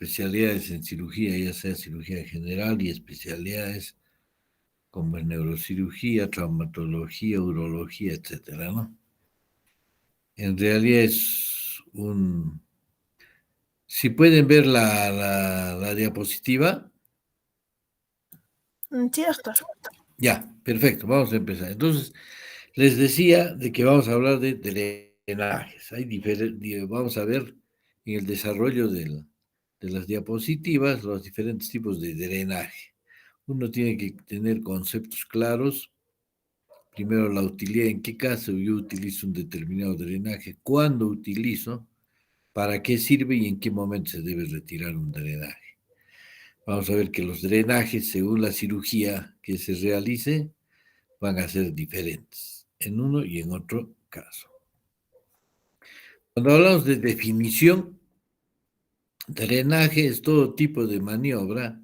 especialidades en cirugía, ya sea cirugía general y especialidades como en neurocirugía, traumatología, urología, etcétera, ¿no? En realidad es un... Si pueden ver la diapositiva. Sí, doctor. Ya, perfecto, vamos a empezar. Entonces, les decía de que vamos a hablar de drenajes. Vamos a ver en el desarrollo de las diapositivas los diferentes tipos de drenaje. Uno tiene que tener conceptos claros. Primero, la utilidad, en qué caso yo utilizo un determinado drenaje, cuándo utilizo, para qué sirve y en qué momento se debe retirar un drenaje. Vamos a ver que los drenajes, según la cirugía que se realice, van a ser diferentes en uno y en otro caso. Cuando hablamos de definición, drenaje es todo tipo de maniobra,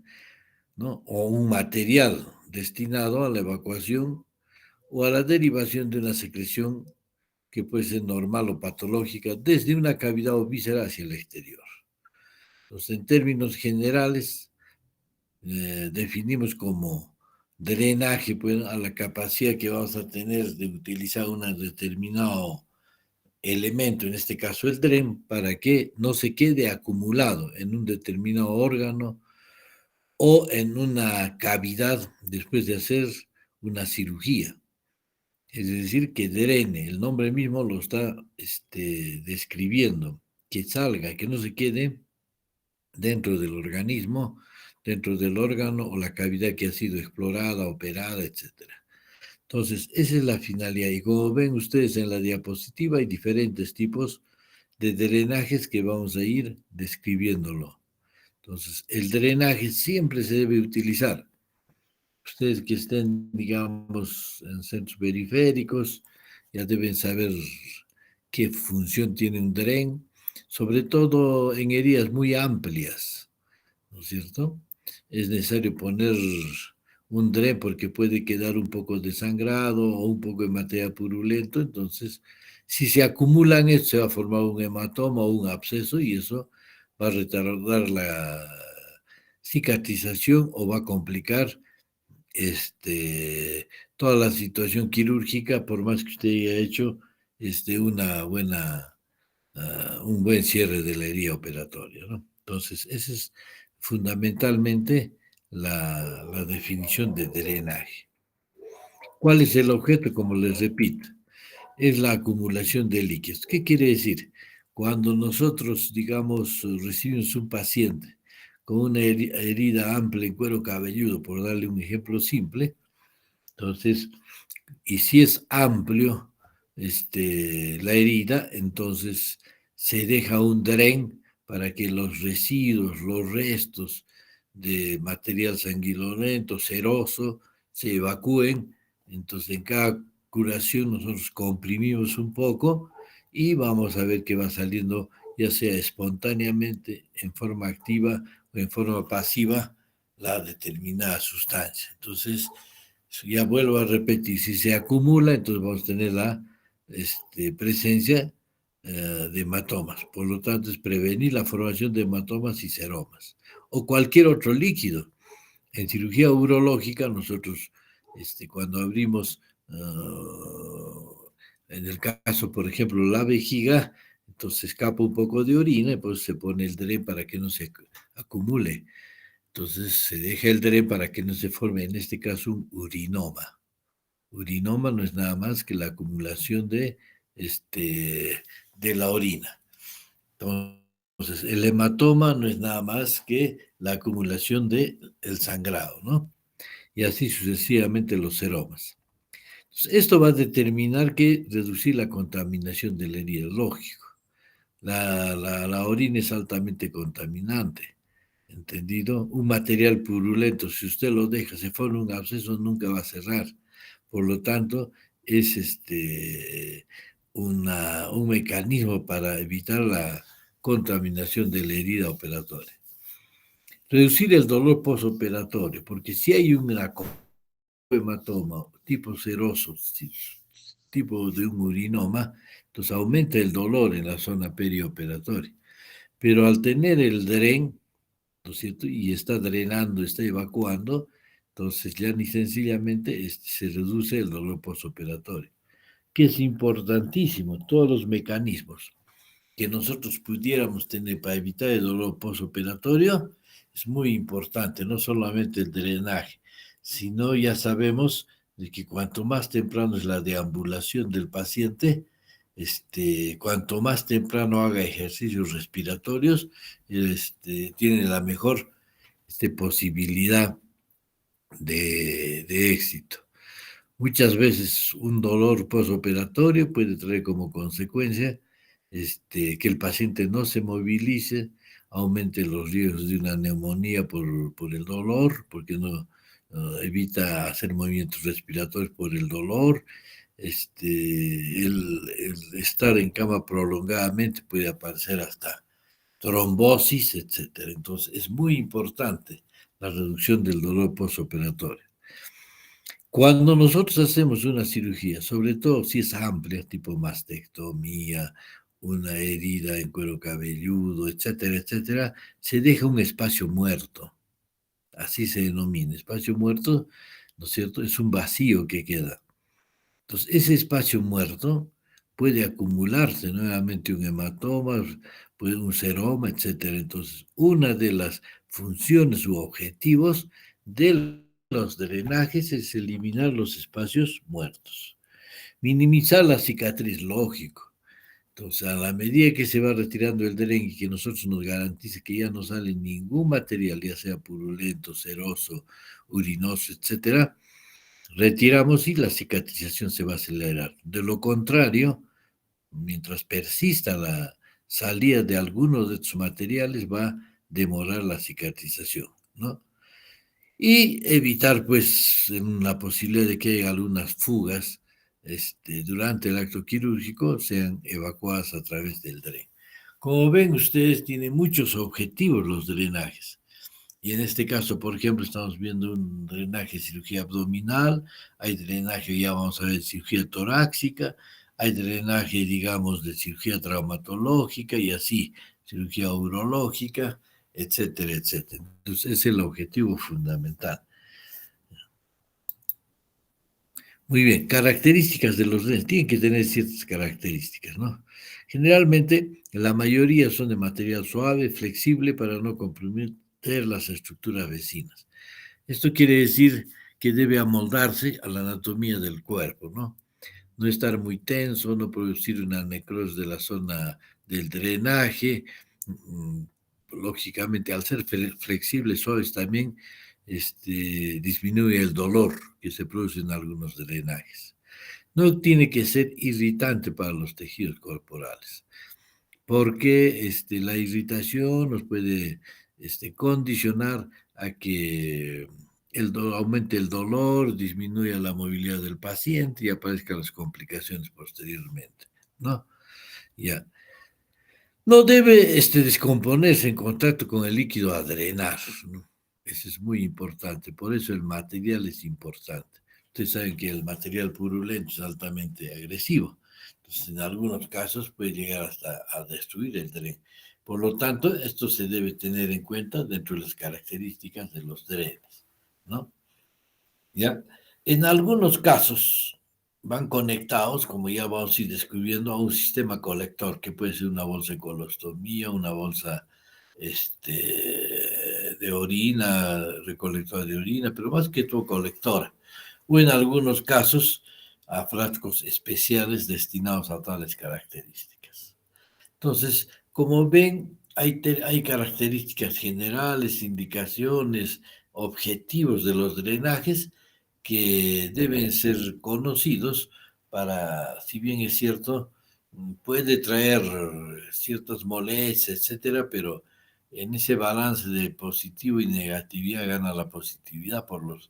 ¿no? O un material destinado a la evacuación o a la derivación de una secreción que puede ser normal o patológica desde una cavidad o víscera hacia el exterior. Entonces, en términos generales, definimos como drenaje pues, a la capacidad que vamos a tener de utilizar un determinado elemento, en este caso el DREN, para que no se quede acumulado en un determinado órgano o en una cavidad después de hacer una cirugía. Es decir, que drene, el nombre mismo lo está describiendo, que salga, que no se quede dentro del organismo, dentro del órgano o la cavidad que ha sido explorada, operada, etcétera. Entonces, esa es la finalidad. Y como ven ustedes en la diapositiva, hay diferentes tipos de drenajes que vamos a ir describiéndolo. Entonces, el drenaje siempre se debe utilizar. Ustedes que estén, digamos, en centros periféricos, ya deben saber qué función tiene un dren, sobre todo en heridas muy amplias, ¿no es cierto? Es necesario poner un dren porque puede quedar un poco desangrado o un poco de material purulento, entonces si se acumulan esto se va a formar un hematoma o un absceso y eso va a retardar la cicatrización o va a complicar toda la situación quirúrgica, por más que usted haya hecho un buen cierre de la herida operatoria, ¿no? Entonces, esa es fundamentalmente la definición de drenaje. ¿Cuál es el objeto? Como les repito, es la acumulación de líquidos. ¿Qué quiere decir? Cuando nosotros, digamos, recibimos un paciente con una herida amplia en cuero cabelludo, por darle un ejemplo simple, entonces, y si es amplio la herida, entonces se deja un dren para que los residuos, los restos de material sanguinolento, seroso, se evacúen. Entonces, en cada curación nosotros comprimimos un poco y vamos a ver que va saliendo, ya sea espontáneamente, en forma activa o en forma pasiva, la determinada sustancia. Entonces, ya vuelvo a repetir, si se acumula, entonces vamos a tener la presencia de hematomas. Por lo tanto, es prevenir la formación de hematomas y seromas. O cualquier otro líquido. En cirugía urológica, nosotros, cuando abrimos, en el caso, por ejemplo, la vejiga, entonces escapa un poco de orina y pues se pone el dren para que no se acumule. Entonces se deja el dren para que no se forme, en este caso, un urinoma. Urinoma no es nada más que la acumulación de la orina. Entonces, el hematoma no es nada más que la acumulación del sangrado, ¿no? Y así sucesivamente los seromas. Entonces, esto va a determinar que reducir la contaminación de la herida, lógico. La orina es altamente contaminante. ¿Entendido? Un material purulento, si usted lo deja, se forma un absceso, nunca va a cerrar. Por lo tanto, es un mecanismo para evitar la contaminación de la herida operatoria. Reducir el dolor postoperatorio, porque si hay un hematoma tipo seroso, tipo de un urinoma, entonces aumenta el dolor en la zona perioperatoria. Pero al tener el dren, ¿no es cierto? Y está drenando, está evacuando, entonces ya ni sencillamente se reduce el dolor postoperatorio, que es importantísimo, todos los mecanismos que nosotros pudiéramos tener para evitar el dolor postoperatorio es muy importante, no solamente el drenaje, sino ya sabemos de que cuanto más temprano es la deambulación del paciente, cuanto más temprano haga ejercicios respiratorios, tiene la mejor posibilidad de éxito. Muchas veces un dolor postoperatorio puede traer como consecuencia que el paciente no se movilice, aumente los riesgos de una neumonía por el dolor, porque no evita hacer movimientos respiratorios por el dolor. El estar en cama prolongadamente puede aparecer hasta trombosis, etcétera. Entonces, es muy importante la reducción del dolor postoperatorio. Cuando nosotros hacemos una cirugía, sobre todo si es amplia, tipo mastectomía, una herida en cuero cabelludo, etcétera, etcétera, se deja un espacio muerto, así se denomina, espacio muerto, ¿no es cierto? Es un vacío que queda. Entonces, ese espacio muerto puede acumularse nuevamente un hematoma, puede un seroma, etcétera. Entonces, una de las funciones u objetivos de los drenajes es eliminar los espacios muertos, minimizar la cicatriz, lógico. Entonces, a la medida que se va retirando el dren y que nosotros nos garantice que ya no sale ningún material, ya sea purulento, seroso, urinoso, etcétera, retiramos y la cicatrización se va a acelerar. De lo contrario, mientras persista la salida de algunos de estos materiales, va a demorar la cicatrización, ¿no? Y evitar, pues, la posibilidad de que haya algunas fugas durante el acto quirúrgico, sean evacuadas a través del dren. Como ven ustedes, tienen muchos objetivos los drenajes. Y en este caso, por ejemplo, estamos viendo un drenaje de cirugía abdominal, hay drenaje, ya vamos a ver, cirugía torácica, hay drenaje, digamos, de cirugía traumatológica y así, cirugía urológica, etcétera, etcétera. Entonces, ese es el objetivo fundamental. Muy bien, características de los drenes. Tienen que tener ciertas características, ¿no? Generalmente, la mayoría son de material suave, flexible, para no comprometer las estructuras vecinas. Esto quiere decir que debe amoldarse a la anatomía del cuerpo, ¿no? No estar muy tenso, no producir una necrosis de la zona del drenaje. mm, Lógicamente, al ser flexibles, suaves también, disminuye el dolor que se produce en algunos drenajes. No tiene que ser irritante para los tejidos corporales, porque la irritación nos puede condicionar a que aumente el dolor, disminuya la movilidad del paciente y aparezcan las complicaciones posteriormente, ¿no? Ya. No debe descomponerse en contacto con el líquido a drenar, ¿no? Eso es muy importante, por eso el material es importante. Ustedes saben que el material purulento es altamente agresivo, entonces en algunos casos puede llegar hasta a destruir el dren. Por lo tanto, esto se debe tener en cuenta dentro de las características de los drenes, ¿no? ¿Ya? En algunos casos van conectados, como ya vamos a ir descubriendo, a un sistema colector, que puede ser una bolsa de colostomía, una bolsa de orina, recolectora de orina, pero más que todo colectora. O en algunos casos a frascos especiales destinados a tales características. Entonces, como ven, hay características generales, indicaciones, objetivos de los drenajes que deben ser conocidos para, si bien es cierto, puede traer ciertas molestias, etcétera, pero en ese balance de positivo y negatividad gana la positividad por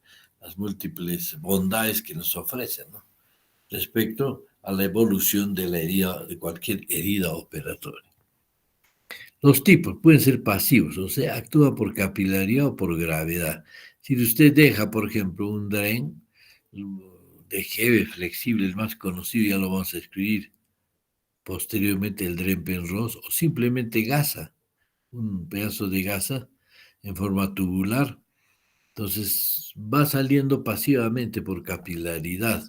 las múltiples bondades que nos ofrecen, ¿no? Respecto a la evolución de la herida, de cualquier herida operatoria. Los tipos pueden ser pasivos, o sea, actúa por capilaridad o por gravedad. Si usted deja, por ejemplo, un dren de Hebe flexible, el más conocido, ya lo vamos a escribir posteriormente, el dren Penrose, o simplemente gasa, un pedazo de gasa, en forma tubular. Entonces va saliendo pasivamente por capilaridad.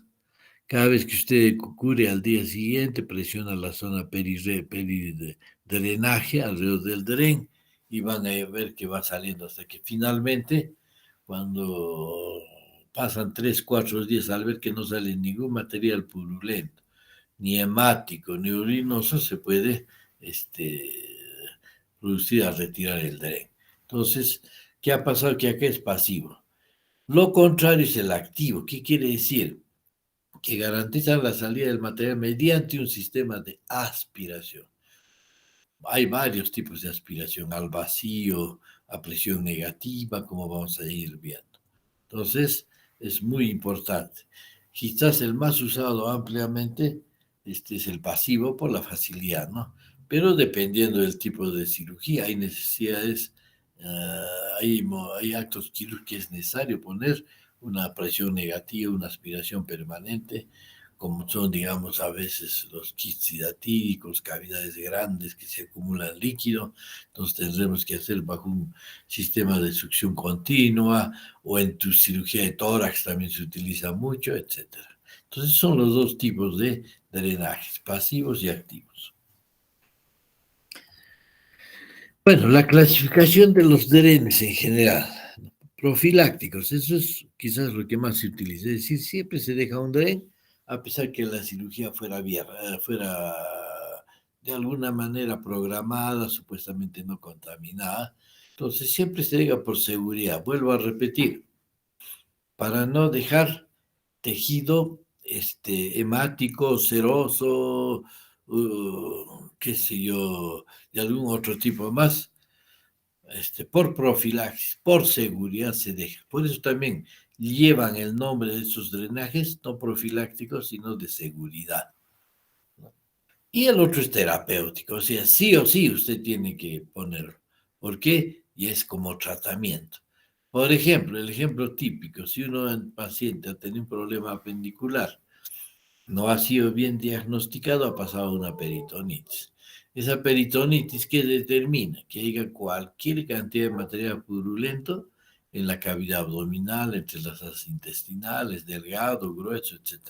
Cada vez que usted cure al día siguiente, presiona la zona peridrenaje alrededor del dren y van a ver que va saliendo hasta que finalmente, cuando pasan 3, 4 días, al ver que no sale ningún material purulento, ni hemático, ni urinoso, se puede producir a retirar el dren. Entonces, ¿qué ha pasado? Que acá es pasivo. Lo contrario es el activo. ¿Qué quiere decir? Que garantizan la salida del material mediante un sistema de aspiración. Hay varios tipos de aspiración, al vacío, a presión negativa, como vamos a ir viendo. Entonces, es muy importante. Quizás el más usado ampliamente es el pasivo por la facilidad, ¿no? Pero dependiendo del tipo de cirugía, hay necesidades, hay actos quirúrgicos que es necesario poner una presión negativa, una aspiración permanente, como son, digamos, a veces los quistes hidatíricos, cavidades grandes que se acumulan líquido, entonces tendremos que hacer bajo un sistema de succión continua, o en tu cirugía de tórax también se utiliza mucho, etcétera. Entonces son los dos tipos de drenajes, pasivos y activos. Bueno, la clasificación de los drenes en general, profilácticos, eso es quizás lo que más se utiliza, es decir, siempre se deja un dren a pesar que la cirugía fuera de alguna manera programada, supuestamente no contaminada. Entonces siempre se deja por seguridad. Vuelvo a repetir, para no dejar tejido hemático, seroso, qué sé yo, de algún otro tipo más, por profilaxis, por seguridad se deja. Por eso también llevan el nombre de esos drenajes, no profilácticos, sino de seguridad. ¿No? Y el otro es terapéutico, o sea, sí o sí usted tiene que ponerlo. ¿Por qué? Y es como tratamiento. Por ejemplo, el ejemplo típico, si uno paciente ha tenido un problema apendicular, no ha sido bien diagnosticado, ha pasado una peritonitis. Esa peritonitis que determina que haya cualquier cantidad de material purulento en la cavidad abdominal, entre las asas intestinales, delgado, grueso, etc.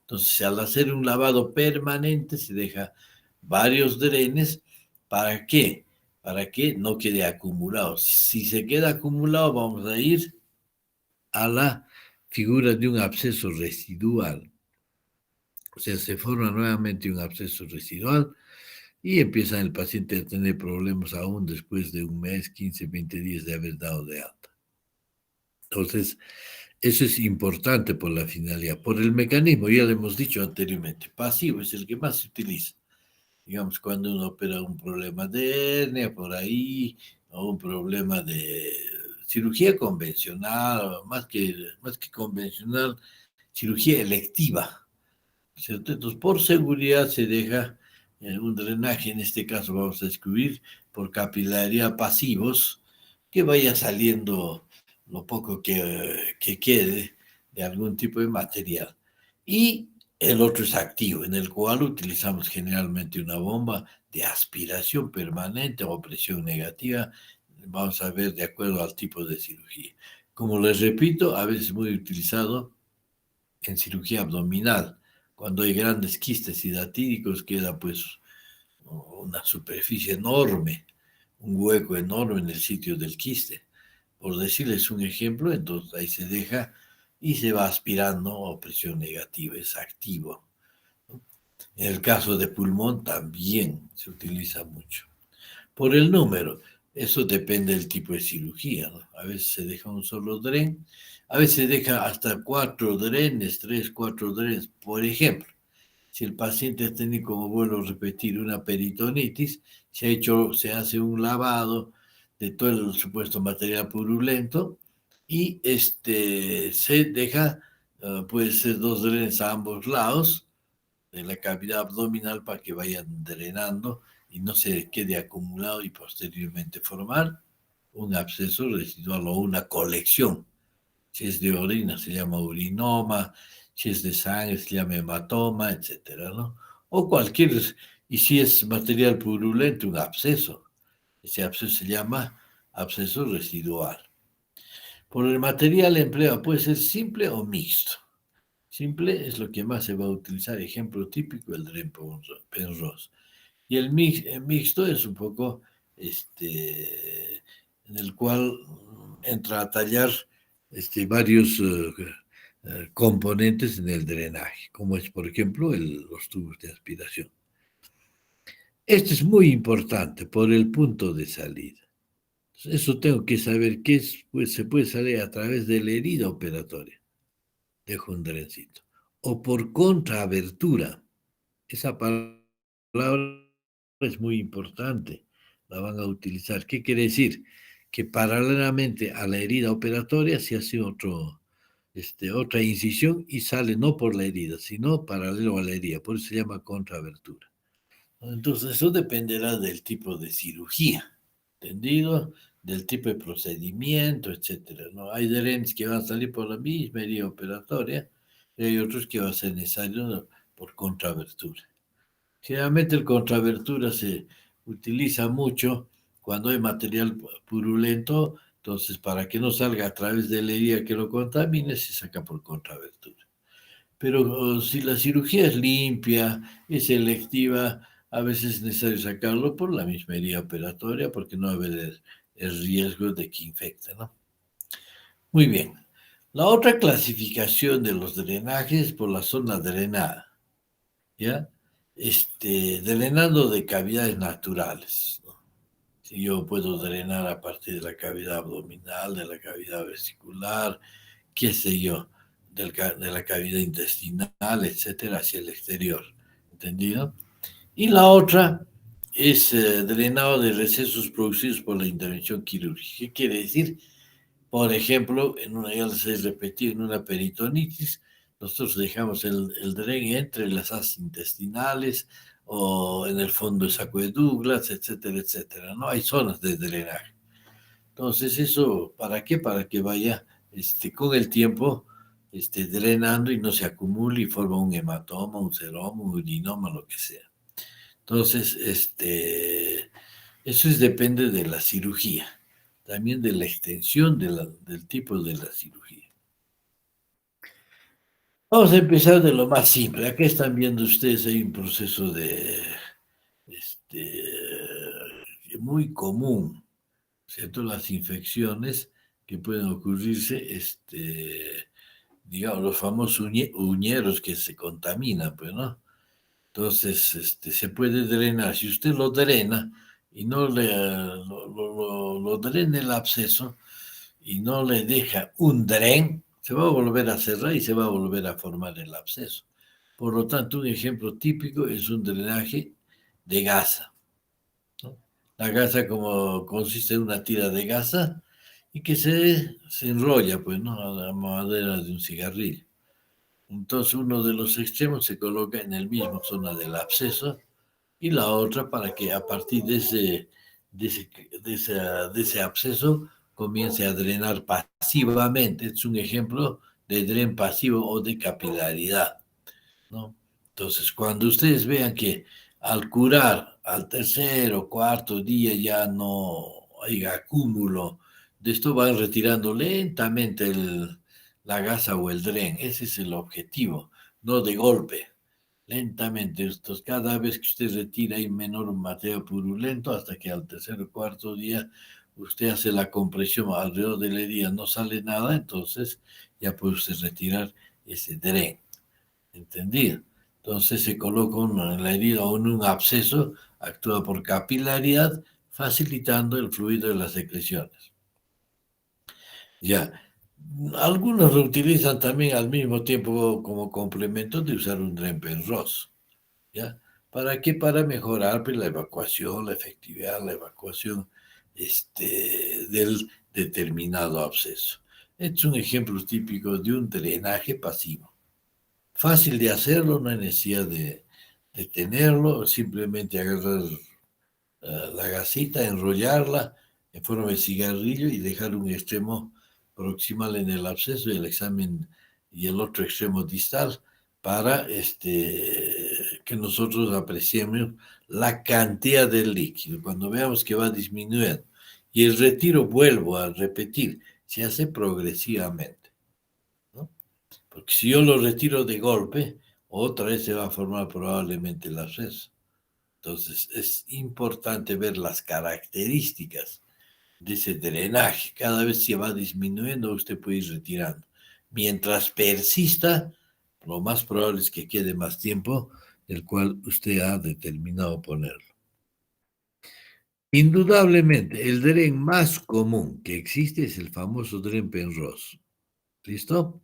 Entonces, al hacer un lavado permanente, se deja varios drenes. ¿Para qué? Para que no quede acumulado. Si se queda acumulado, vamos a ir a la figura de un absceso residual. O sea, se forma nuevamente un absceso residual y empieza el paciente a tener problemas aún después de un mes, 15, 20 días de haber dado de alta. Entonces, eso es importante por la finalidad. Por el mecanismo, ya lo hemos dicho anteriormente, pasivo es el que más se utiliza. Digamos, cuando uno opera un problema de hernia por ahí, o un problema de cirugía convencional, más que convencional, cirugía electiva, ¿cierto? Entonces, por seguridad se deja un drenaje, en este caso vamos a descubrir por capilaridad pasivos, que vaya saliendo lo poco que quede de algún tipo de material. Y el otro es activo, en el cual utilizamos generalmente una bomba de aspiración permanente o presión negativa, vamos a ver de acuerdo al tipo de cirugía. Como les repito, a veces muy utilizado en cirugía abdominal. Cuando hay grandes quistes hidatíricos, queda pues una superficie enorme, un hueco enorme en el sitio del quiste. Por decirles un ejemplo, entonces ahí se deja y se va aspirando a presión negativa, es activo. En el caso de pulmón también se utiliza mucho. Por el número, eso depende del tipo de cirugía, ¿no? A veces se deja un solo dren, a veces se deja hasta 4 drenes, 3, 4 drenes. Por ejemplo, si el paciente ha tenido, como vuelvo a repetir, una peritonitis, se hace un lavado de todo el supuesto material purulento y se deja, puede ser 2 drenes a ambos lados de la cavidad abdominal para que vayan drenando y no se quede acumulado y posteriormente formar un absceso residual o una colección. Si es de orina se llama urinoma, si es de sangre se llama hematoma, etcétera, ¿no? O cualquier, y si es material purulento, un absceso. Ese absceso se llama absceso residual. Por el material empleado puede ser simple o mixto. Simple es lo que más se va a utilizar, ejemplo típico, el Dren Penrose. Y el mixto es un poco en el cual entra a tallar varios componentes en el drenaje, como es, por ejemplo, los tubos de aspiración. Esto es muy importante por el punto de salida. Eso tengo que saber qué es, pues se puede salir a través de la herida operatoria, dejo un drencito, o por contraabertura. Esa palabra es muy importante, la van a utilizar. ¿Qué quiere decir? Que paralelamente a la herida operatoria se hace otra incisión y sale no por la herida, sino paralelo a la herida, por eso se llama contraabertura. Entonces, eso dependerá del tipo de cirugía, ¿entendido? Del tipo de procedimiento, etcétera, ¿no? Hay drenes que van a salir por la misma herida operatoria y hay otros que va a ser necesario por contraabertura. Generalmente el contraabertura se utiliza mucho cuando hay material purulento, entonces para que no salga a través de la herida que lo contamine, se saca por contraabertura. Pero si la cirugía es limpia, es selectiva, a veces es necesario sacarlo por la misma herida operatoria porque no va a haber el riesgo de que infecte, ¿no? Muy bien. La otra clasificación de los drenajes por la zona drenada, ¿ya? Drenando de cavidades naturales, ¿no? Si yo puedo drenar a partir de la cavidad abdominal, de la cavidad vesicular, qué sé yo, de la cavidad intestinal, etcétera, hacia el exterior. ¿Entendido? Y la otra es drenado de recesos producidos por la intervención quirúrgica. ¿Qué quiere decir? Por ejemplo, ya les he repetido, en una peritonitis, nosotros dejamos el dren entre las asas intestinales o en el fondo del saco de Douglas, etcétera, etcétera. No hay zonas de drenaje. Entonces, ¿eso para qué? Para que vaya con el tiempo drenando y no se acumule y forma un hematoma, un seroma, un urinoma, lo que sea. Entonces, eso depende de la cirugía, también de la extensión del tipo de la cirugía. Vamos a empezar de lo más simple. Acá están viendo ustedes, hay un proceso este, muy común, ¿cierto? Las infecciones que pueden ocurrirse, digamos, los famosos uñeros que se contaminan, pues, ¿no? Entonces, se puede drenar. Si usted lo drena y no lo drena el absceso y no le deja un dren, se va a volver a cerrar y se va a volver a formar el absceso. Por lo tanto, un ejemplo típico es un drenaje de gasa, ¿no? La gasa como consiste en una tira de gasa y que se enrolla, pues, ¿no? A la madera de un cigarrillo. Entonces uno de los extremos se coloca en el mismo zona del absceso y la otra para que a partir de ese, de ese absceso comience a drenar pasivamente. Es un ejemplo de dren pasivo o de capilaridad, ¿no? Entonces, cuando ustedes vean que al curar al tercer o cuarto día ya no hay acúmulo de esto, van retirando lentamente la gasa o el dren. Ese es el objetivo, no de golpe, lentamente. Entonces, cada vez que usted retira hay menor material purulento hasta que al tercer o cuarto día usted hace la compresión alrededor de la herida, no sale nada, entonces ya puede usted retirar ese dren. ¿Entendido? Entonces se coloca en la herida un absceso, actúa por capilaridad, facilitando el fluido de las secreciones. Ya, algunos lo utilizan también al mismo tiempo como complemento de usar un Dren Penrose. ¿Ya? ¿Para qué? Para mejorar pues, la evacuación, la efectividad, la evacuación del determinado absceso. Este es un ejemplo típico de un drenaje pasivo. Fácil de hacerlo, no hay necesidad de tenerlo, simplemente agarrar la gasita, enrollarla en forma de cigarrillo y dejar un extremo proximal en el absceso y el examen y el otro extremo distal para que nosotros apreciemos la cantidad del líquido. Cuando veamos que va disminuyendo Y el retiro, vuelvo a repetir, se hace progresivamente, ¿no? Porque si yo lo retiro de golpe, otra vez se va a formar probablemente el absceso. Entonces es importante ver las características de ese drenaje. Cada vez se va disminuyendo, usted puede ir retirando. Mientras persista, lo más probable es que quede más tiempo del cual usted ha determinado ponerlo. Indudablemente, el dren más común que existe es el famoso dren Penrose. ¿Listo?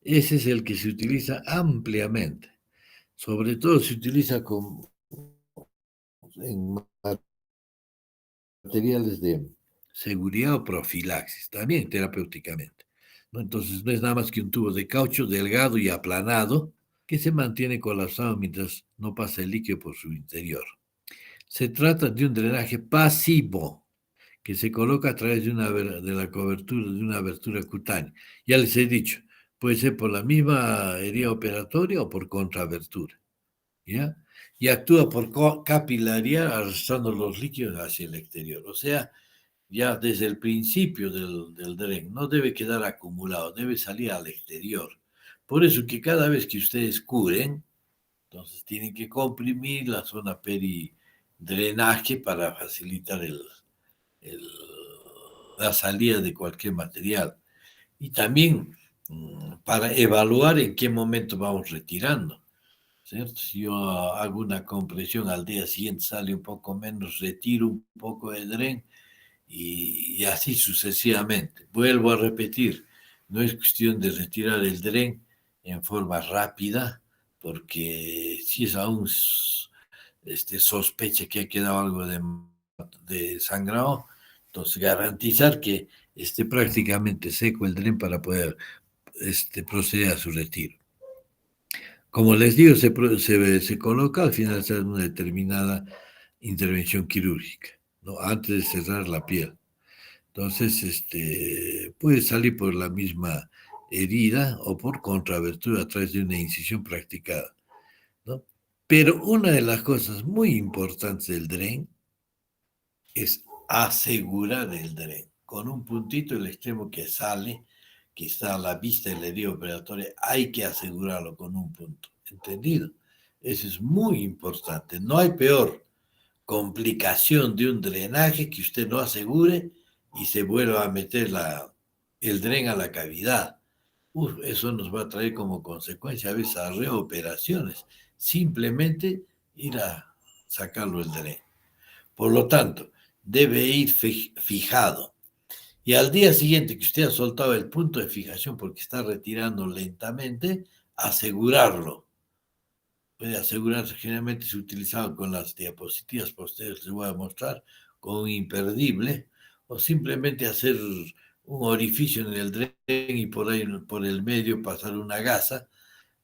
Ese es el que se utiliza ampliamente. Sobre todo se utiliza en materiales de seguridad o profilaxis, también terapéuticamente, ¿no? Entonces no es nada más que un tubo de caucho delgado y aplanado que se mantiene colapsado mientras no pasa el líquido por su interior. Se trata de un drenaje pasivo que se coloca a través de la cobertura de una abertura cutánea. Ya les he dicho, puede ser por la misma herida operatoria o por contraabertura, ¿ya? Y actúa por capilaridad arrastrando los líquidos hacia el exterior. O sea, ya desde el principio del dren, no debe quedar acumulado, debe salir al exterior. Por eso que cada vez que ustedes curen, entonces tienen que comprimir la zona peridrenaje para facilitar el, la salida de cualquier material. Y también para evaluar en qué momento vamos retirando, ¿cierto? Si yo hago una compresión al día siguiente sale un poco menos, retiro un poco de dren, y así sucesivamente. Vuelvo a repetir, no es cuestión de retirar el dren en forma rápida, porque si es aún sospecha que ha quedado algo de sangrado, entonces garantizar que esté prácticamente seco el dren para poder proceder a su retiro. Como les digo, se coloca al finalizar una determinada intervención quirúrgica, ¿no? Antes de cerrar la piel. Entonces, puede salir por la misma herida o por contraabertura a través de una incisión practicada, ¿no? Pero una de las cosas muy importantes del dren es asegurar el dren. Con un puntito el extremo que sale, que está a la vista del herida operatoria, hay que asegurarlo con un punto. ¿Entendido? Eso es muy importante. No hay peor complicación de un drenaje que usted no asegure y se vuelva a meter el dren a la cavidad. Eso nos va a traer como consecuencia a veces a reoperaciones. Simplemente ir a sacarlo el dren. Por lo tanto, debe ir fijado. Y al día siguiente que usted ha soltado el punto de fijación porque está retirando lentamente, asegurarlo. Puede asegurarse, generalmente se utilizaba con las diapositivas posteriores, les voy a mostrar, con un imperdible, o simplemente hacer un orificio en el dren y por ahí, por el medio, pasar una gasa,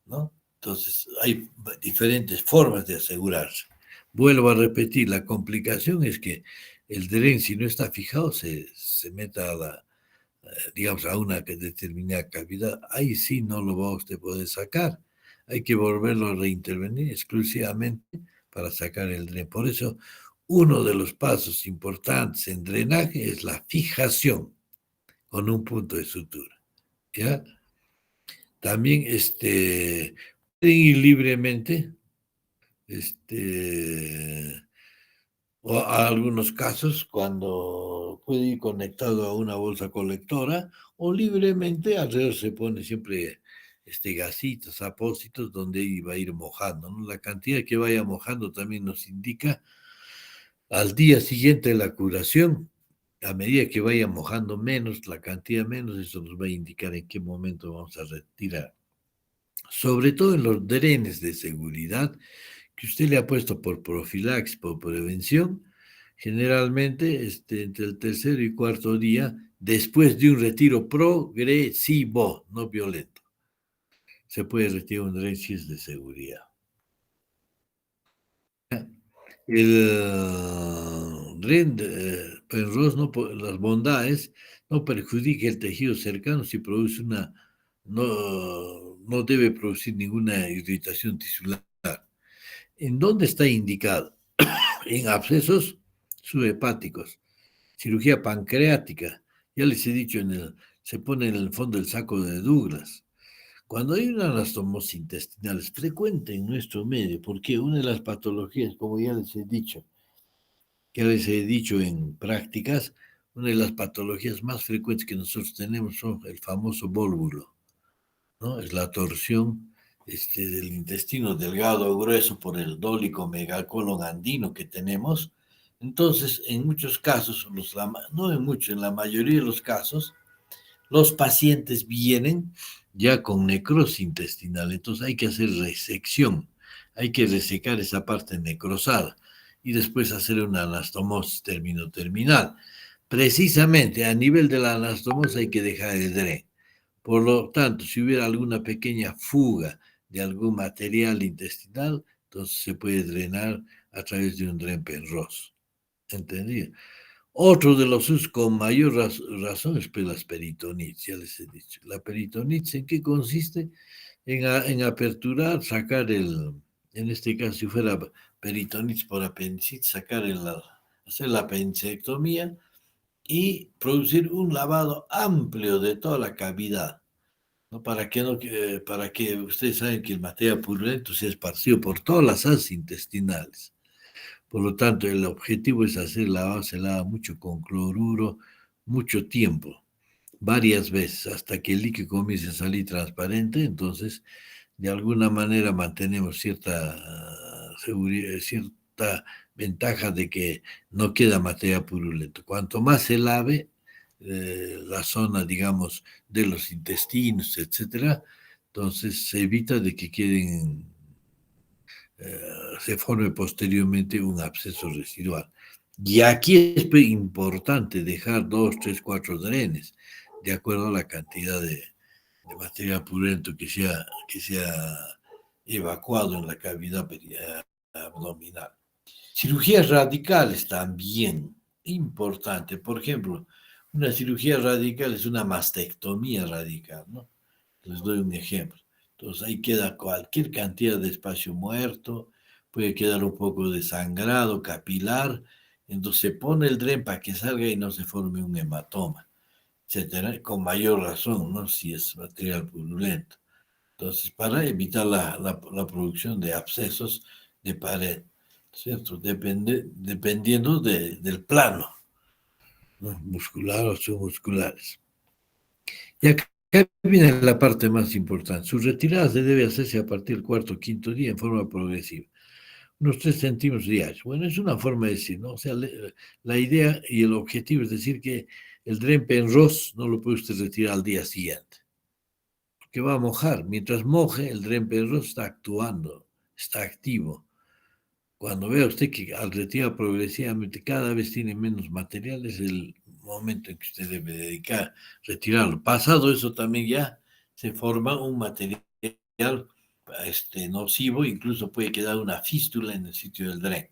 ¿no? Entonces, hay diferentes formas de asegurarse. Vuelvo a repetir, la complicación es que el dren, si no está fijado, se meta digamos, a una determinada cavidad. Ahí sí no lo va a usted poder sacar. Hay que volverlo a reintervenir exclusivamente para sacar el dren. Por eso, uno de los pasos importantes en drenaje es la fijación con un punto de sutura. ¿Ya? También pueden ir libremente, o a algunos casos cuando puede ir conectado a una bolsa colectora o libremente alrededor se pone siempre gasitos, apósitos donde va a ir mojando, ¿no? La cantidad que vaya mojando también nos indica al día siguiente de la curación. A medida que vaya mojando menos, la cantidad menos, eso nos va a indicar en qué momento vamos a retirar. Sobre todo en los drenes de seguridad que usted le ha puesto por profilaxis, por prevención, generalmente entre el tercer y cuarto día, después de un retiro progresivo, no violento, se puede retirar un dren si es de seguridad. El dren Penrose, no, las bondades, no perjudica el tejido cercano si produce no debe producir ninguna irritación tisular. ¿En dónde está indicado? En abscesos subhepáticos, Cirugía pancreática, ya les he dicho, se pone en el fondo el saco de Douglas. Cuando hay una anastomosis intestinal es frecuente en nuestro medio, porque una de las patologías, como ya les he dicho en prácticas, una de las patologías más frecuentes que nosotros tenemos son el famoso vólvulo, ¿no? Es la torsión del intestino delgado o grueso por el dólico megacolon andino que tenemos. Entonces, en muchos casos, no en muchos, en la mayoría de los casos, los pacientes vienen ya con necrosis intestinal, entonces hay que hacer resección, hay que resecar esa parte necrosada y después hacer una anastomosis terminal. Precisamente a nivel de la anastomosis hay que dejar el DRE. Por lo tanto, si hubiera alguna pequeña fuga de algún material intestinal, entonces se puede drenar a través de un DREN-PENROS. ¿Entendido? Otro de los usos con mayor razón es las peritonitis, ya les he dicho. La peritonitis, ¿en qué consiste? En aperturar, sacar en este caso, si fuera peritonitis por apendicitis, hacer la apendicectomía y producir un lavado amplio de toda la cavidad, ¿no? Para que ustedes saben que el material purulento se esparció por todas las asas intestinales. Por lo tanto, el objetivo es hacer lavado, se lava mucho con cloruro, mucho tiempo, varias veces, hasta que el líquido comience a salir transparente. Entonces, de alguna manera mantenemos cierta seguridad, cierta ventaja de que no queda material purulento. Cuanto más se lave la zona, digamos, de los intestinos, etcétera, entonces se evita de que queden se forme posteriormente un absceso residual. Y aquí es importante dejar 2, 3, 4 drenes, de acuerdo a la cantidad de material purulento que se ha evacuado en la cavidad abdominal. Cirugías radicales también, importante. Por ejemplo, una cirugía radical es una mastectomía radical, ¿no? Les doy un ejemplo. Entonces ahí queda cualquier cantidad de espacio muerto, puede quedar un poco de sangrado capilar, entonces se pone el DREN para que salga y no se forme un hematoma, etcétera, con mayor razón, ¿no? Si es material purulento. Entonces, para evitar la producción de abscesos de pared, ¿cierto? Dependiendo del plano, ¿no? Muscular o submusculares. Y acá viene la parte más importante. Su retirada se debe hacerse a partir del cuarto o quinto día en forma progresiva, unos 3 centímetros diarios. Bueno, es una forma de decir, ¿no? O sea, la idea y el objetivo es decir que el DREN-PENROS no lo puede usted retirar al día siguiente, porque va a mojar. Mientras moje, el DREN-PENROS está actuando, está activo. Cuando vea usted que al retirar progresivamente cada vez tiene menos material, es el momento en que usted debe dedicar, retirarlo. Pasado eso también ya se forma un material nocivo, incluso puede quedar una fístula en el sitio del DREN.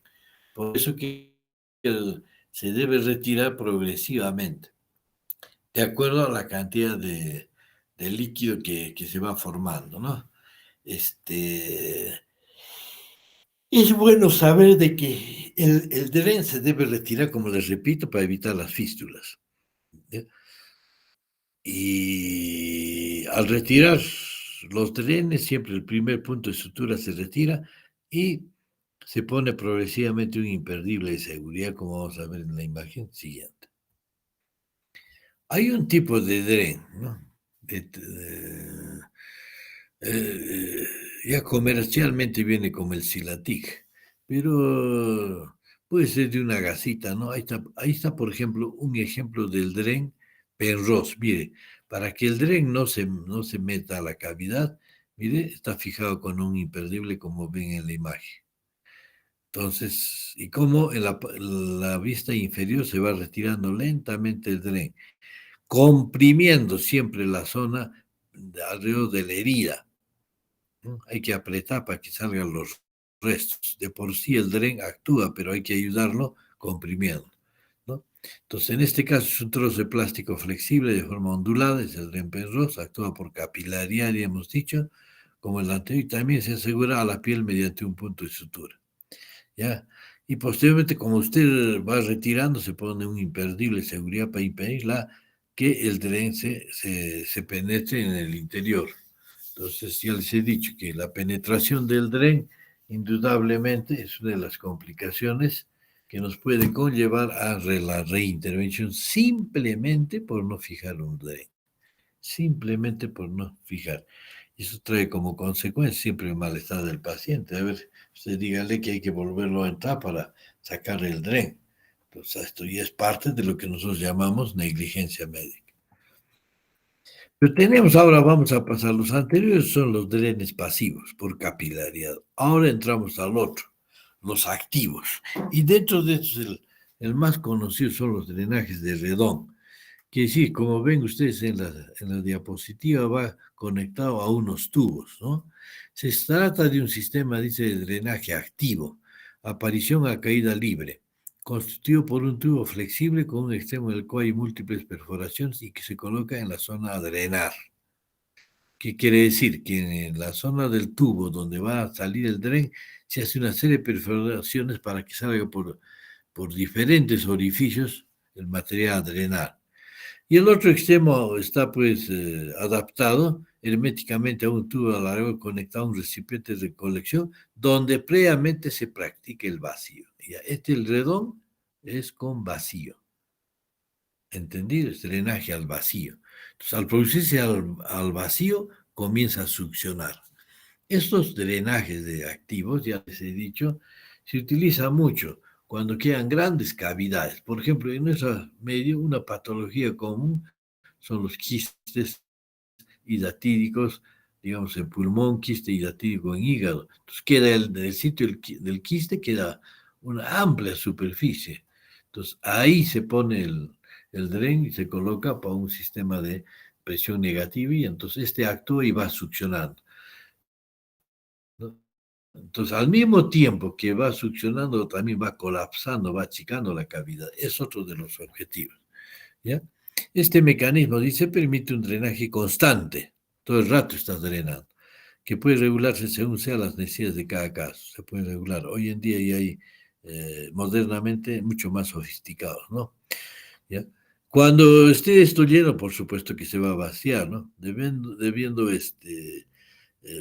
Por eso que se debe retirar progresivamente, de acuerdo a la cantidad de líquido que se va formando, ¿no? Es bueno saber de que el DREN se debe retirar, como les repito, para evitar las fístulas. ¿Ya? Y al retirar los drenes, siempre el primer punto de sutura se retira y se pone progresivamente un imperdible de seguridad, como vamos a ver en la imagen siguiente. Hay un tipo de DREN, ¿no? Eh, ya comercialmente viene como el Silatic, pero puede ser de una gasita, ¿no? Ahí está, por ejemplo, un ejemplo del DREN Penrose. Mire, para que el DREN no se meta a la cavidad, mire, está fijado con un imperdible como ven en la imagen. Entonces, y como en la vista inferior se va retirando lentamente el DREN, comprimiendo siempre la zona alrededor de la herida, ¿no? Hay que apretar para que salgan los restos. De por sí el DREN actúa, pero hay que ayudarlo comprimiendo, ¿no? Entonces, en este caso es un trozo de plástico flexible de forma ondulada, es el DREN Penrose, actúa por capilaridad, ya hemos dicho, como el anterior, y también se asegura a la piel mediante un punto de sutura, ¿ya? Y posteriormente, como usted va retirando, se pone un imperdible seguridad para impedir que el dren se penetre en el interior. Entonces, ya les he dicho que la penetración del dren, indudablemente, es una de las complicaciones que nos puede conllevar a la reintervención simplemente por no fijar un dren. Simplemente por no fijar. Eso trae como consecuencia siempre el malestar del paciente. A ver, usted dígale que hay que volverlo a entrar para sacar el dren. Pues esto ya es parte de lo que nosotros llamamos negligencia médica. Pero tenemos ahora, vamos a pasar, los anteriores son los drenes pasivos por capilaridad. Ahora entramos al otro, los activos. Y dentro de estos, el más conocido son los drenajes de Redón, que sí, como ven ustedes en la diapositiva, va conectado a unos tubos, ¿no? Se trata de un sistema, dice, de drenaje activo, aparición a caída libre, constituido por un tubo flexible con un extremo del cual hay múltiples perforaciones y que se coloca en la zona a drenar. ¿Qué quiere decir? Que en la zona del tubo donde va a salir el dren se hace una serie de perforaciones para que salga por diferentes orificios el material a drenar. Y el otro extremo está pues adaptado herméticamente a un tubo alargado conectado a un recipiente de recolección donde previamente se practica el vacío. Ya, el redón es con vacío. ¿Entendido? Es drenaje al vacío. Entonces, al producirse al vacío, comienza a succionar. Estos drenajes de activos, ya les he dicho, se utilizan mucho cuando quedan grandes cavidades. Por ejemplo, en nuestro medio, una patología común son los quistes hidatídicos, digamos, en pulmón, quiste hidatídico en hígado. Entonces, queda el sitio del quiste, queda una amplia superficie. Entonces, ahí se pone el dren y se coloca para un sistema de presión negativa y entonces este actúa y va succionando, ¿no? Entonces, al mismo tiempo que va succionando, también va colapsando, va achicando la cavidad. Es otro de los objetivos, ¿ya? Este mecanismo, dice, permite un drenaje constante. Todo el rato está drenando, que puede regularse según sean las necesidades de cada caso. Se puede regular. Hoy en día ya hay, modernamente, mucho más sofisticados, ¿no? ¿Ya? Cuando esté esto lleno, por supuesto que se va a vaciar, ¿no? Debiendo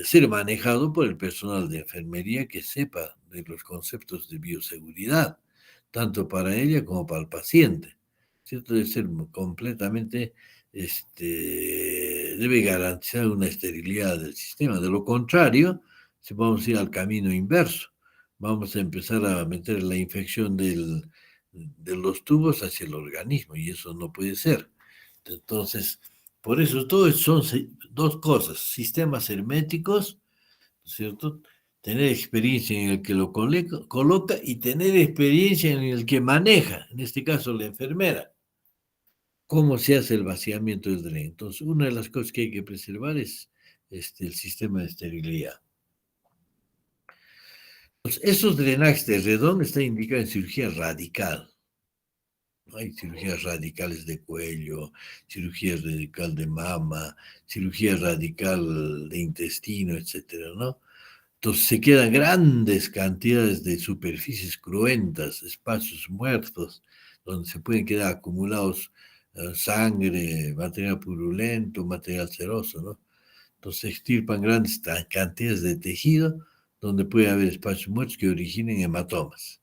ser manejado por el personal de enfermería que sepa de los conceptos de bioseguridad, tanto para ella como para el paciente. ¿Cierto? Debe ser completamente, debe garantizar una esterilidad del sistema. De lo contrario, si vamos a ir al camino inverso, vamos a empezar a meter la infección de los tubos hacia el organismo y eso no puede ser. Entonces, por eso todo son dos cosas, sistemas herméticos, ¿cierto? Tener experiencia en el que lo coloca y tener experiencia en el que maneja, en este caso la enfermera, cómo se hace el vaciamiento del dren. Entonces, una de las cosas que hay que preservar es el sistema de esterilidad. Entonces, esos drenajes de redón están indicados en cirugía radical. Hay cirugías radicales de cuello, cirugía radical de mama, cirugía radical de intestino, etcétera, ¿no? Entonces se quedan grandes cantidades de superficies cruentas, espacios muertos, donde se pueden quedar acumulados sangre, material purulento, material seroso, ¿no? Entonces se extirpan grandes cantidades de tejido, donde puede haber espacios muertos que originen hematomas,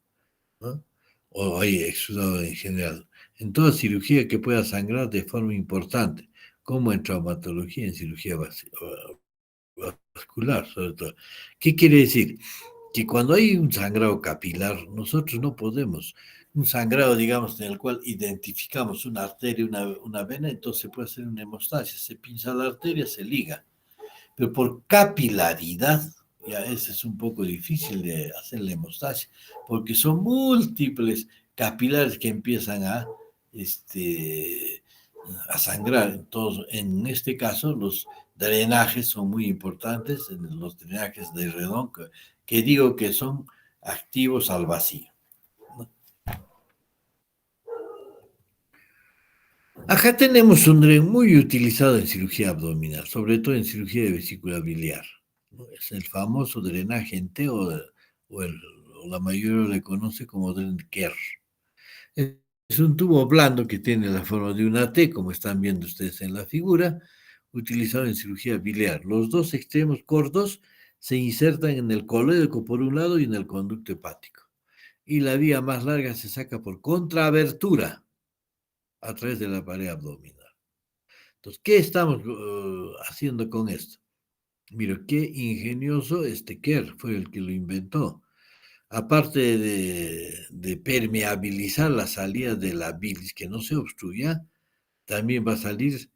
¿no? O hay exudado en general. En toda cirugía que pueda sangrar de forma importante, como en traumatología, en cirugía vascular, sobre todo. ¿Qué quiere decir? Que cuando hay un sangrado capilar, nosotros no podemos, un sangrado, digamos, en el cual identificamos una arteria, una vena, entonces se puede hacer una hemostasia, se pinza la arteria, se liga, pero por capilaridad, ya ese es un poco difícil de hacer la hemostasia, porque son múltiples capilares que empiezan a sangrar. Entonces, en este caso, los drenajes son muy importantes, los drenajes de redón, que digo que son activos al vacío, ¿no? Acá tenemos un dren muy utilizado en cirugía abdominal, sobre todo en cirugía de vesícula biliar, ¿no? Es el famoso drenaje en T o la mayoría le conoce como dren Kerr. Es un tubo blando que tiene la forma de una T, como están viendo ustedes en la figura, utilizado en cirugía biliar. Los dos extremos cortos se insertan en el colédoco por un lado y en el conducto hepático. Y la vía más larga se saca por contraabertura a través de la pared abdominal. Entonces, ¿qué estamos haciendo con esto? Mira, qué ingenioso Kerr fue el que lo inventó. Aparte de permeabilizar la salida de la bilis, que no se obstruya, también va a salir,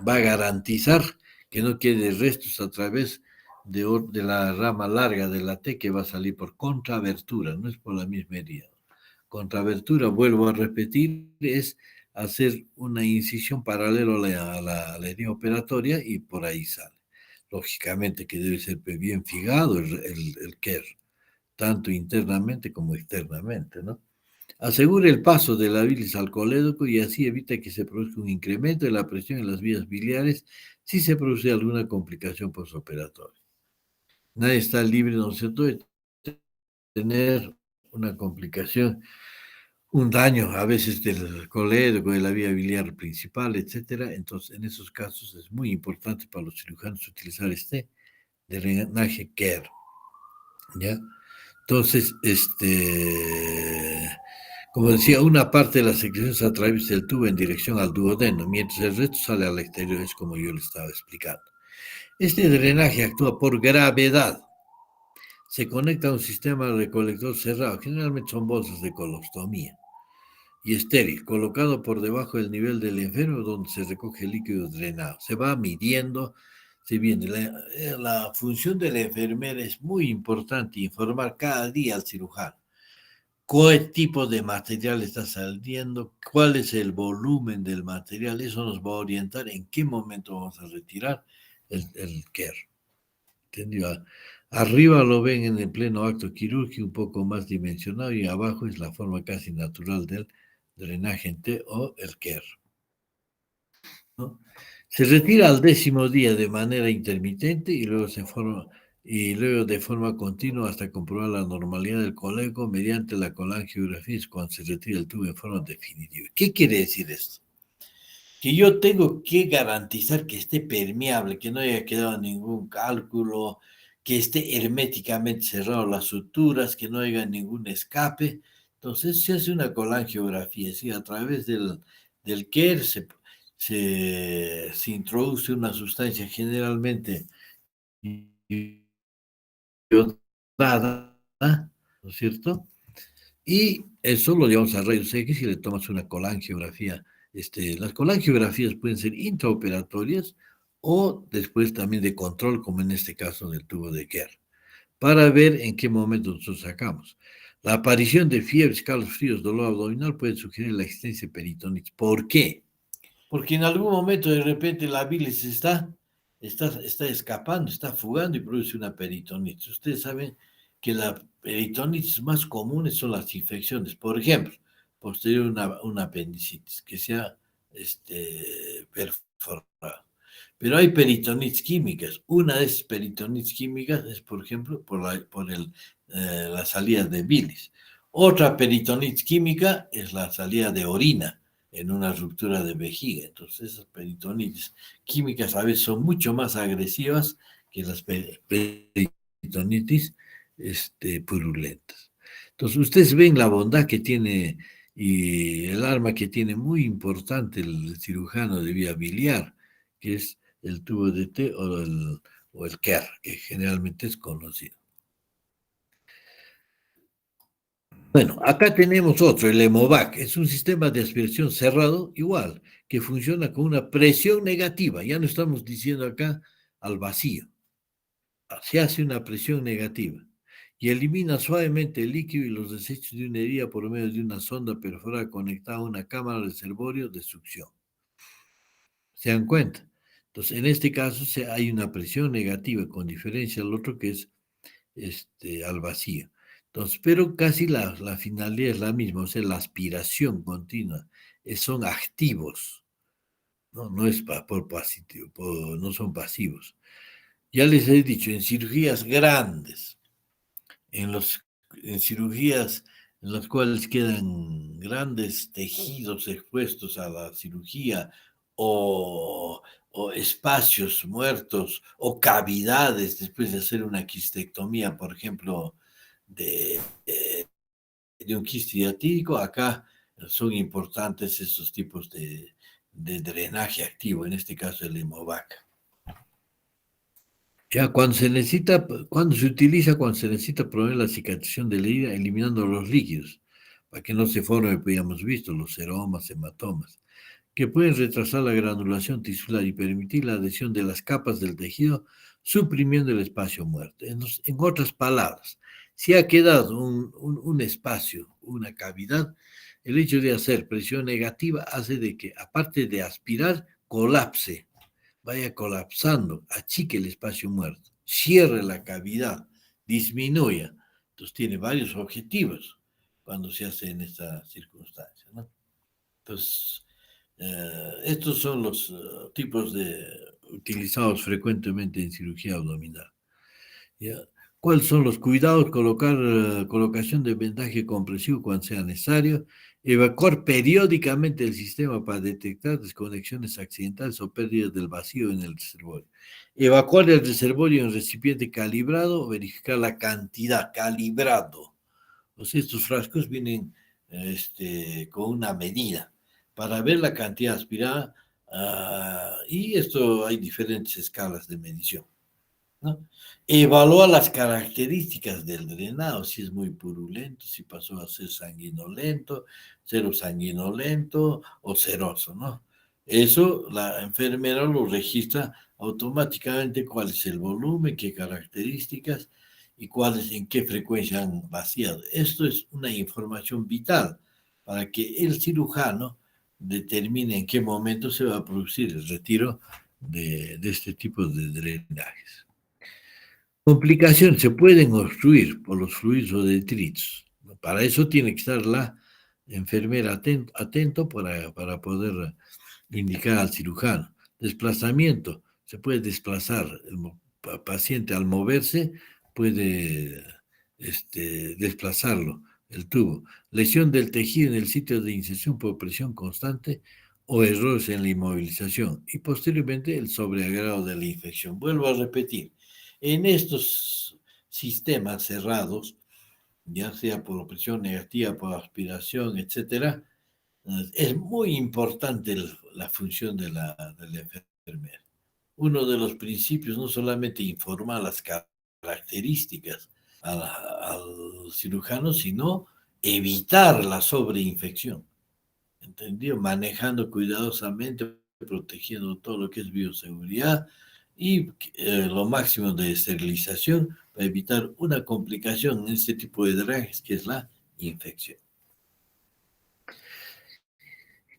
va a garantizar que no quede restos a través de la rama larga de la T que va a salir por contraabertura, no es por la misma herida. Contraabertura, vuelvo a repetir, es hacer una incisión paralela a la herida operatoria y por ahí sale. Lógicamente que debe ser bien fijado el KER, tanto internamente como externamente, ¿no? Asegure el paso de la bilis al colédoco y así evita que se produzca un incremento de la presión en las vías biliares si se produce alguna complicación postoperatoria. Nadie está libre, ¿no es cierto?, de tener una complicación, un daño a veces del colédoco, de la vía biliar principal, etcétera. Entonces, en esos casos es muy importante para los cirujanos utilizar drenaje KER, ¿ya? Entonces, como decía, una parte de la secreción se atraviesa el tubo en dirección al duodeno, mientras el resto sale al exterior, es como yo le estaba explicando. Este drenaje actúa por gravedad. Se conecta a un sistema recolector cerrado, generalmente son bolsas de colostomía, y estéril, colocado por debajo del nivel del enfermo donde se recoge el líquido drenado. Se va midiendo, se viene. La función de la enfermera es muy importante, informar cada día al cirujano qué tipo de material está saliendo, cuál es el volumen del material. Eso nos va a orientar en qué momento vamos a retirar el KER. ¿Entendió? Arriba lo ven en el pleno acto quirúrgico un poco más dimensionado y abajo es la forma casi natural del drenaje en T o el KER, ¿no? Se retira al 10º día de manera intermitente y luego de forma continua hasta comprobar la normalidad del colédoco mediante la colangiografía, es cuando se retira el tubo en forma definitiva. ¿Qué quiere decir esto? Que yo tengo que garantizar que esté permeable, que no haya quedado ningún cálculo, que esté herméticamente cerrado las suturas, que no haya ningún escape. Entonces se hace una colangiografía, ¿sí? A través del KER se introduce una sustancia generalmente iodada, ¿no es cierto? Y eso lo llevamos a rayos X y le tomas una colangiografía. Las colangiografías pueden ser intraoperatorias o después también de control, como en este caso del tubo de KER, para ver en qué momento nosotros sacamos. La aparición de fiebre, escalofríos, dolor abdominal puede sugerir la existencia de peritonitis. ¿Por qué? Porque en algún momento de repente la bilis está escapando, está fugando y produce una peritonitis. Ustedes saben que la peritonitis más común son las infecciones. Por ejemplo, posterior una apendicitis que sea perforada. Pero hay peritonitis químicas. Una de esas peritonitis químicas es, por ejemplo, por la salida de bilis. Otra peritonitis química es la salida de orina en una ruptura de vejiga. Entonces, esas peritonitis químicas a veces son mucho más agresivas que las peritonitis purulentas. Entonces, ustedes ven la bondad que tiene y el arma que tiene muy importante el cirujano de vía biliar, que es el tubo de T o el KER, que generalmente es conocido. Bueno, acá tenemos otro, el Hemovac. Es un sistema de aspiración cerrado, igual, que funciona con una presión negativa. Ya no estamos diciendo acá al vacío. Se hace una presión negativa y elimina suavemente el líquido y los desechos de una herida por medio de una sonda perforada conectada a una cámara reservorio de succión. ¿Se dan cuenta? Entonces, en este caso hay una presión negativa, con diferencia al otro que es al vacío. Entonces, pero casi la finalidad es la misma, o sea, la aspiración continua, son activos, no es por positivo, no son pasivos. Ya les he dicho, en cirugías grandes, en, los, en cirugías en las cuales quedan grandes tejidos expuestos a la cirugía o espacios muertos o cavidades después de hacer una quistectomía, por ejemplo, de, de, de un quiste diatídico, acá son importantes esos tipos de drenaje activo, en este caso el hemovac. Ya cuando se utiliza, cuando se necesita promover la cicatrización de la herida, eliminando los líquidos, para que no se forme, pues ya hemos visto, los seromas, hematomas, que pueden retrasar la granulación tisular y permitir la adhesión de las capas del tejido, suprimiendo el espacio muerto. En otras palabras, si ha quedado un espacio, una cavidad, el hecho de hacer presión negativa hace de que, aparte de aspirar, colapse, vaya colapsando, achique el espacio muerto, cierre la cavidad, disminuya. Entonces tiene varios objetivos cuando se hace en esta circunstancia, ¿no? Entonces, estos son los tipos utilizados frecuentemente en cirugía abdominal. ¿Ya? ¿Cuáles son los cuidados? Colocación de vendaje compresivo cuando sea necesario, evacuar periódicamente el sistema para detectar desconexiones accidentales o pérdidas del vacío en el reservorio. Evacuar el reservorio en recipiente calibrado, verificar la cantidad calibrado. O sea, estos frascos vienen con una medida para ver la cantidad aspirada y esto hay diferentes escalas de medición, ¿no? Evalúa las características del drenado, si es muy purulento, si pasó a ser sanguinolento, cero sanguinolento o seroso, ¿no? Eso la enfermera lo registra automáticamente cuál es el volumen, qué características y cuáles en qué frecuencia han vaciado. Esto es una información vital para que el cirujano determine en qué momento se va a producir el retiro de este tipo de drenajes. Complicaciones se pueden obstruir por los fluidos o detritos. Para eso tiene que estar la enfermera atento para poder indicar al cirujano. Desplazamiento. Se puede desplazar. El paciente al moverse puede desplazarlo, el tubo. Lesión del tejido en el sitio de inserción por presión constante o errores en la inmovilización. Y posteriormente el sobreagrado de la infección. Vuelvo a repetir. En estos sistemas cerrados, ya sea por presión negativa, por aspiración, etcétera, es muy importante la función de la enfermera. Uno de los principios no solamente informar las características al cirujano, sino evitar la sobreinfección. ¿Entendido? Manejando cuidadosamente, protegiendo todo lo que es bioseguridad y lo máximo de esterilización para evitar una complicación en este tipo de drenajes que es la infección.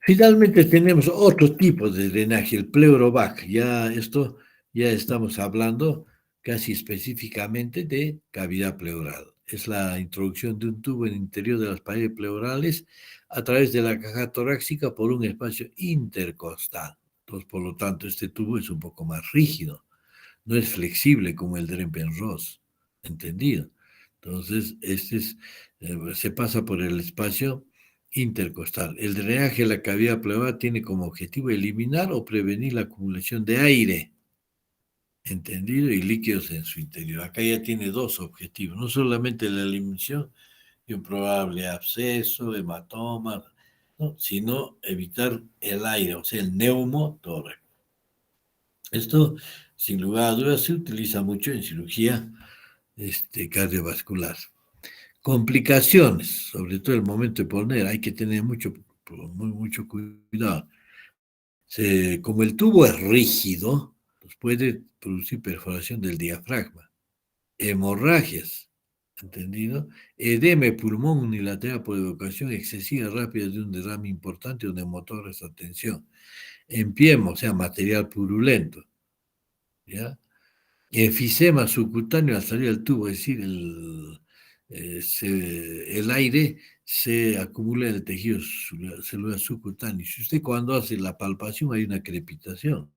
Finalmente tenemos otro tipo de drenaje, el pleurovac. Ya estamos hablando casi específicamente de cavidad pleural. Es la introducción de un tubo en el interior de las paredes pleurales a través de la caja torácica por un espacio intercostal. Entonces, por lo tanto, este tubo es un poco más rígido, no es flexible como el Dren-Penrose, ¿entendido? Entonces, se pasa por el espacio intercostal. El drenaje de la cavidad pleural tiene como objetivo eliminar o prevenir la acumulación de aire, ¿entendido? Y líquidos en su interior. Acá ya tiene dos objetivos, no solamente la eliminación de un probable absceso, hematoma, ¿no? Sino evitar el aire, o sea, el neumotórax. Esto, sin lugar a dudas, se utiliza mucho en cirugía cardiovascular. Complicaciones, sobre todo el momento de poner, hay que tener mucho cuidado. Como el tubo es rígido, pues puede producir perforación del diafragma, hemorragias, ¿entendido? Edema pulmón unilateral por evacuación excesiva rápida de un derrame importante o de motoras a tensión. Empiema, o sea, material purulento, ¿ya? Enfisema subcutáneo al salir del tubo, es decir, el aire se acumula en el tejido celular subcutáneo. Si usted cuando hace la palpación hay una crepitación.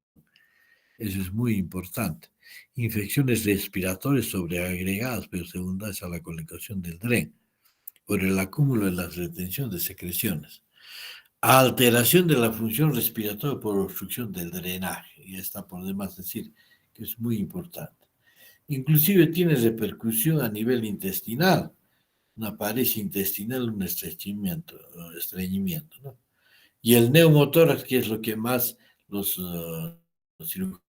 Eso es muy importante. Infecciones respiratorias sobreagregadas, pero secundarias a la colocación del DREN, por el acúmulo de las retenciones de secreciones. Alteración de la función respiratoria por obstrucción del drenaje. Ya está por demás decir que es muy importante. Inclusive tiene repercusión a nivel intestinal, una pared intestinal, un estreñimiento, ¿no? Y el neumotórax, que es lo que más los cirujanos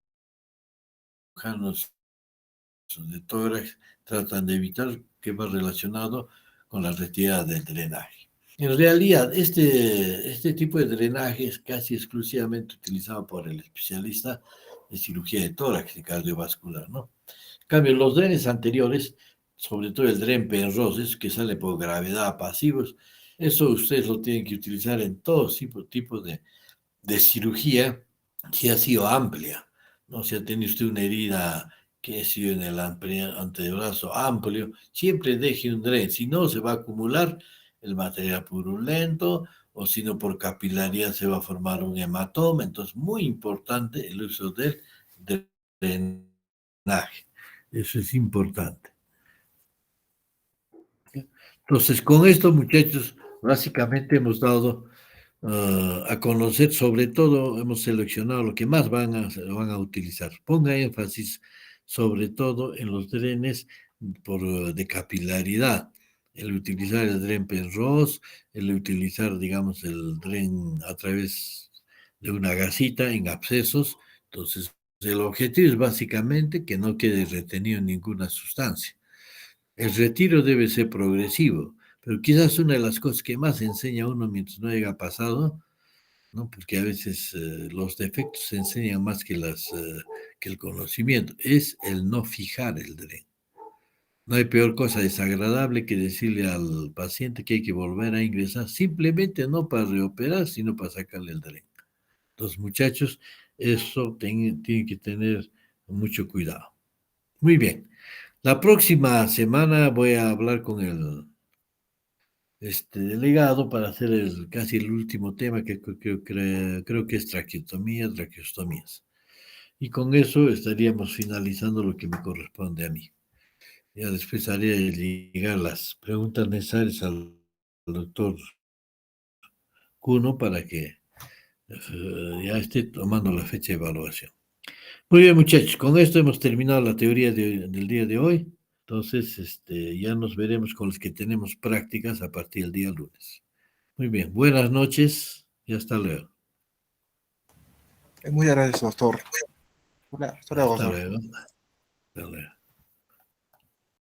de tórax tratan de evitar, que va relacionado con la retirada del drenaje. En realidad, este tipo de drenaje es casi exclusivamente utilizado por el especialista de cirugía de tórax y cardiovascular, ¿no? En cambio, los drenes anteriores, sobre todo el dren Penrose, esos que sale por gravedad pasivos, eso ustedes lo tienen que utilizar en todo tipo de cirugía que ha sido amplia, ¿no? Si ha tenido usted una herida que ha sido en el antebrazo amplio, siempre deje un dren, si no se va a acumular el material purulento, o si no por capilaridad se va a formar un hematoma, entonces muy importante el uso del drenaje, eso es importante. Entonces, con esto, muchachos, básicamente hemos dado a conocer, sobre todo, hemos seleccionado lo que más van a utilizar. Ponga énfasis, sobre todo, en los drenes de capilaridad. El utilizar el dren Penrose, el utilizar, digamos, el dren a través de una gasita en abscesos. Entonces, el objetivo es básicamente que no quede retenido ninguna sustancia. El retiro debe ser progresivo, pero quizás una de las cosas que más enseña uno mientras no haya pasado, ¿no? Porque a veces los defectos se enseñan más que el conocimiento, es el no fijar el dren. No hay peor cosa desagradable que decirle al paciente que hay que volver a ingresar, simplemente no para reoperar, sino para sacarle el dren. Entonces, muchachos, eso tienen que tener mucho cuidado. Muy bien. La próxima semana voy a hablar con el delegado para hacer casi el último tema que creo que es traqueostomías. Y con eso estaríamos finalizando lo que me corresponde a mí. Ya después haré llegar las preguntas necesarias al doctor Cuno para que ya esté tomando la fecha de evaluación. Muy bien, muchachos, con esto hemos terminado la teoría del día de hoy. Entonces, ya nos veremos con los que tenemos prácticas a partir del día lunes. Muy bien, buenas noches y hasta luego. Muchas gracias, doctor. Hasta luego, Hasta doctor. luego. Hasta luego.